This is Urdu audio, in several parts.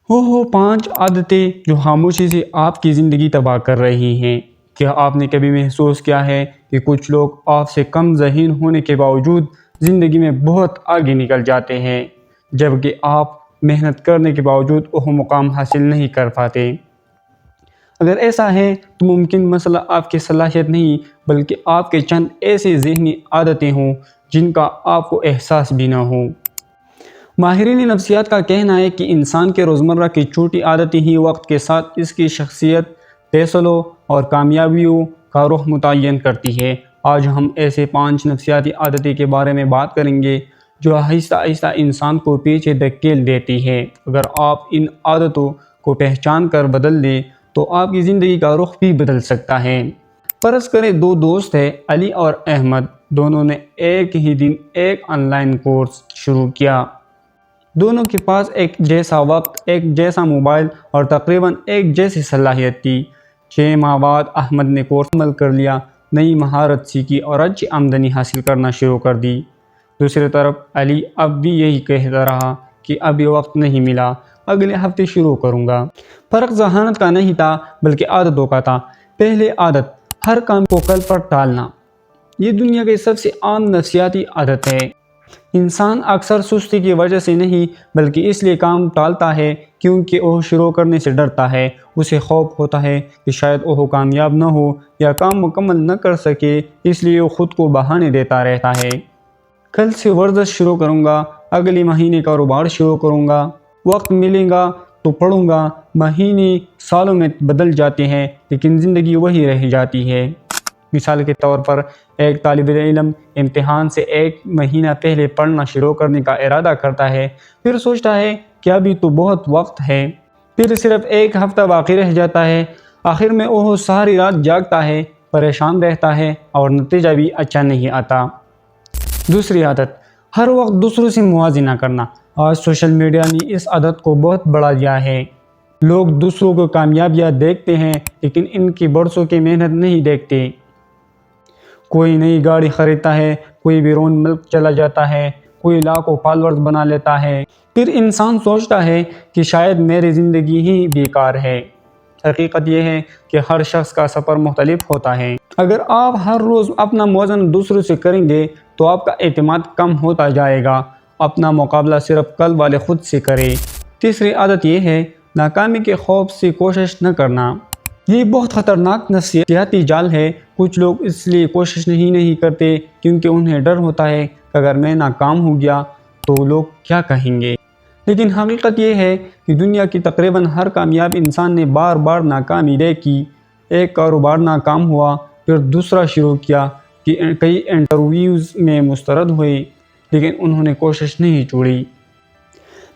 ہو 5 عادتیں جو خاموشی سے آپ کی زندگی تباہ کر رہی ہیں۔ کیا آپ نے کبھی محسوس کیا ہے کہ کچھ لوگ آپ سے کم ذہین ہونے کے باوجود زندگی میں بہت آگے نکل جاتے ہیں، جبکہ آپ محنت کرنے کے باوجود وہ مقام حاصل نہیں کر پاتے؟ اگر ایسا ہے تو ممکن مسئلہ آپ کی صلاحیت نہیں بلکہ آپ کے چند ایسی ذہنی عادتیں ہوں جن کا آپ کو احساس بھی نہ ہو۔ ماہرین نفسیات کا کہنا ہے کہ انسان کے روزمرہ کی چھوٹی عادتیں ہی وقت کے ساتھ اس کی شخصیت، فیصلوں اور کامیابیوں کا رخ متعین کرتی ہے۔ آج ہم ایسے 5 نفسیاتی عادتیں کے بارے میں بات کریں گے جو آہستہ آہستہ انسان کو پیچھے دھکیل دیتی ہے۔ اگر آپ ان عادتوں کو پہچان کر بدل دیں تو آپ کی زندگی کا رخ بھی بدل سکتا ہے۔ فرض کریں 2 دوست ہیں، علی اور احمد۔ دونوں نے ایک ہی دن ایک آن لائن کورس شروع کیا۔ دونوں کے پاس ایک جیسا وقت، ایک جیسا موبائل اور تقریباً ایک جیسی صلاحیت تھی۔ 6 ماہ بعد احمد نے کورس عمل کر لیا، نئی مہارت سیکھی اور اچھی آمدنی حاصل کرنا شروع کر دی۔ دوسری طرف علی اب بھی یہی کہتا رہا کہ ابھی وقت نہیں ملا، اگلے ہفتے شروع کروں گا۔ فرق ذہانت کا نہیں تھا بلکہ عادتوں کا تھا۔ پہلی عادت، ہر کام کو کل پر ٹالنا۔ یہ دنیا کی سب سے عام نفسیاتی عادت ہے۔ انسان اکثر سستی کی وجہ سے نہیں بلکہ اس لیے کام ٹالتا ہے کیونکہ وہ شروع کرنے سے ڈرتا ہے۔ اسے خوف ہوتا ہے کہ شاید وہ کامیاب نہ ہو یا کام مکمل نہ کر سکے، اس لیے وہ خود کو بہانے دیتا رہتا ہے۔ کل سے ورزش شروع کروں گا، اگلے مہینے کاروبار شروع کروں گا، وقت ملے گا تو پڑھوں گا۔ مہینے سالوں میں بدل جاتے ہیں لیکن زندگی وہی رہ جاتی ہے۔ مثال کے طور پر ایک طالب علم امتحان سے 1 مہینہ پہلے پڑھنا شروع کرنے کا ارادہ کرتا ہے، پھر سوچتا ہے کہ ابھی تو بہت وقت ہے، پھر صرف 1 ہفتہ باقی رہ جاتا ہے۔ آخر میں وہ ساری رات جاگتا ہے، پریشان رہتا ہے اور نتیجہ بھی اچھا نہیں آتا۔ دوسری عادت، ہر وقت دوسروں سے موازنہ کرنا۔ آج سوشل میڈیا نے اس عادت کو بہت بڑھا دیا ہے۔ لوگ دوسروں کو کامیابیاں دیکھتے ہیں لیکن ان کی برسوں کی محنت نہیں دیکھتے۔ کوئی نئی گاڑی خریدتا ہے، کوئی بیرون ملک چلا جاتا ہے، کوئی لاکھوں فالورز بنا لیتا ہے، پھر انسان سوچتا ہے کہ شاید میری زندگی ہی بیکار ہے۔ حقیقت یہ ہے کہ ہر شخص کا سفر مختلف ہوتا ہے۔ اگر آپ ہر روز اپنا موازنہ دوسروں سے کریں گے تو آپ کا اعتماد کم ہوتا جائے گا۔ اپنا مقابلہ صرف کل والے خود سے کریں۔ تیسری عادت یہ ہے، ناکامی کے خوف سے کوشش نہ کرنا۔ یہ بہت خطرناک نفسیاتی جال ہے۔ کچھ لوگ اس لیے کوشش نہیں کرتے کیونکہ انہیں ڈر ہوتا ہے کہ اگر میں ناکام ہو گیا تو لوگ کیا کہیں گے۔ لیکن حقیقت یہ ہے کہ دنیا کی تقریباً ہر کامیاب انسان نے بار بار ناکامی دیکھی۔ ایک کاروبار ناکام ہوا، پھر دوسرا شروع کیا، کئی انٹرویوز میں مسترد ہوئے، لیکن انہوں نے کوشش نہیں چھوڑی۔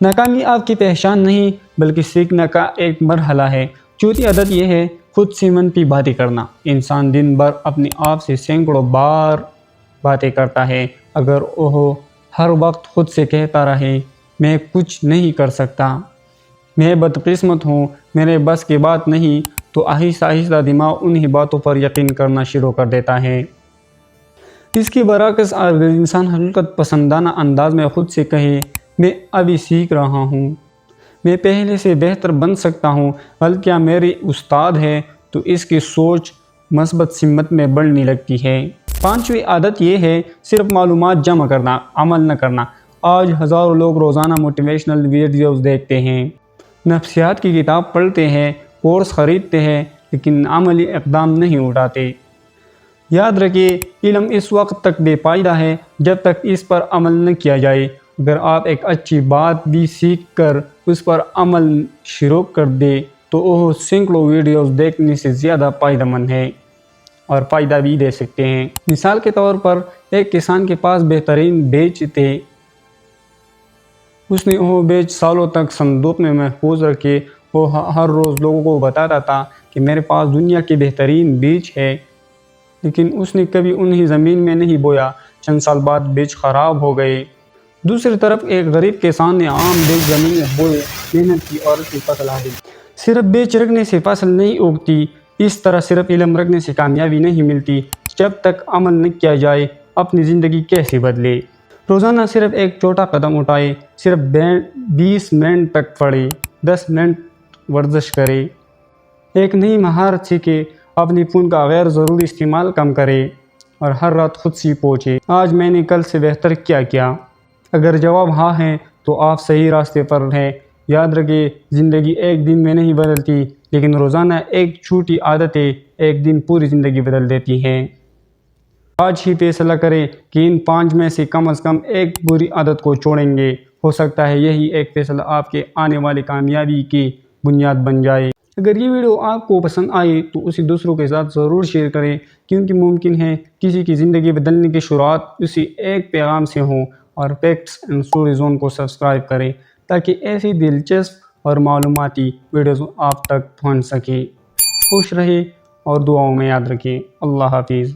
ناکامی آپ کی پہچان نہیں بلکہ سیکھنے کا ایک مرحلہ ہے۔ چوتھی عادت یہ ہے، خود سے منفی باتیں کرنا۔ انسان دن بھر اپنے آپ سے سینکڑوں بار باتیں کرتا ہے۔ اگر وہ ہر وقت خود سے کہتا رہے میں کچھ نہیں کر سکتا، میں بدقسمت ہوں، میرے بس کی بات نہیں، تو آہستہ آہستہ دماغ انہی باتوں پر یقین کرنا شروع کر دیتا ہے۔ اس کے برعکس اگر انسان حقیقت پسندانہ انداز میں خود سے کہے میں ابھی سیکھ رہا ہوں، میں پہلے سے بہتر بن سکتا ہوں، بلکہ میری استاد ہے، تو اس کی سوچ مثبت سمت میں بڑھنے لگتی ہے۔ 5ویں عادت یہ ہے، صرف معلومات جمع کرنا، عمل نہ کرنا۔ آج ہزاروں لوگ روزانہ موٹیویشنل ویڈیوز دیکھتے ہیں، نفسیات کی کتاب پڑھتے ہیں، کورس خریدتے ہیں، لیکن عملی اقدام نہیں اٹھاتے۔ یاد رکھیے، علم اس وقت تک بے فائدہ ہے جب تک اس پر عمل نہ کیا جائے۔ اگر آپ ایک اچھی بات بھی سیکھ کر اس پر عمل شروع کر دیں تو وہ سینکڑوں ویڈیوز دیکھنے سے زیادہ فائدہ مند ہے اور فائدہ بھی دے سکتے ہیں۔ مثال کے طور پر ایک کسان کے پاس بہترین بیج تھے۔ اس نے وہ بیج سالوں تک صندوق میں محفوظ رکھے۔ وہ ہر روز لوگوں کو بتاتا تھا کہ میرے پاس دنیا کے بہترین بیج ہے، لیکن اس نے کبھی انہیں زمین میں نہیں بویا۔ چند سال بعد بیج خراب ہو گئے۔ دوسری طرف ایک غریب کسان نے عام بیج زمین میں بوئے، محنت کی اور اس کی فصل آ گئی۔ صرف بیج رکھنے سے فصل نہیں اگتی، اس طرح صرف علم رکھنے سے کامیابی نہیں ملتی۔ جب تک عمل نہ کیا جائے اپنی زندگی کیسے بدلے؟ روزانہ صرف ایک چھوٹا قدم اٹھائے، صرف 20 منٹ تک پڑھے، 10 منٹ ورزش کرے. ایک نئی مہارت سیکھے, اپنی فون کا غیر ضروری استعمال کم کرے اور ہر رات خود سے پوچھے آج میں نے کل سے بہتر کیا کیا. اگر جواب ہاں ہے تو آپ صحیح راستے پر ہیں. یاد رکھیں, زندگی ایک دن میں نہیں بدلتی, لیکن روزانہ ایک چھوٹی عادتیں ایک دن پوری زندگی بدل دیتی ہیں. آج ہی فیصلہ کریں کہ ان 5 میں سے کم ایک بری عادت کو چھوڑیں گے. ہو سکتا ہے یہی ایک فیصلہ آپ کے آنے والی کامیابی کی بنیاد بن جائے. اگر یہ ویڈیو آپ کو پسند آئے تو اسے دوسروں کے ساتھ ضرور شیئر کریں, کیونکہ ممکن ہے کسی کی زندگی بدلنے کی شروعات اسی ایک پیغام سے ہوں. اور فیکٹس اینڈ اسٹوری زون کو سبسکرائب کریں تاکہ ایسی دلچسپ اور معلوماتی ویڈیوز آپ تک پہنچ سکیں. خوش رہیں اور دعاؤں میں یاد رکھیں. اللہ حافظ.